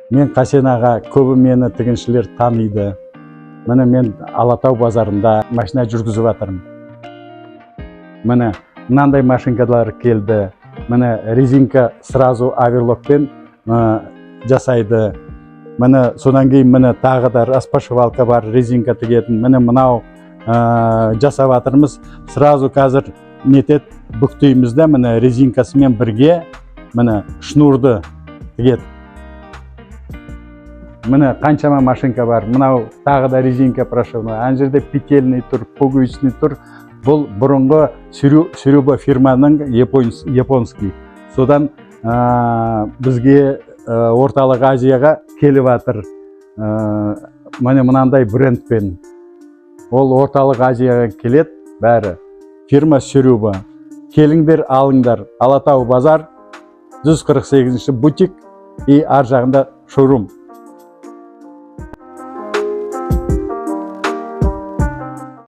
Мен Қасен аға, көбі мені тігіншілер таниды. Міне мен Алатау базарында машина жүргізіп жатырмын. Міне мынандай машинкалар келді. Міне резинка сразу оверлокпен жасайды. Міне содан кейін міне тағы да распашивалка бар, резинка тігетін. Міне мынау жасап жатырмыз. Сразу қазір нетет бүктеймізді, міне резинкасымен бірге міне шнурды тігеді. Міне қаншама машинка бар. Мынау тағы да резинка прошивной. Ана жерде петельный тұр, пуговичный тұр. Бұл бұрынғы Сюруба фирманың японский. Содан бізге орталық Азияға келіп жатыр. Міне мынандай брендпен. Ол орталық Азияға келеді бәрі. Фирма Сюруба. Келіңдер, алыңдар. Алатау базар, 148-ші бутик и ар жағында шоурум.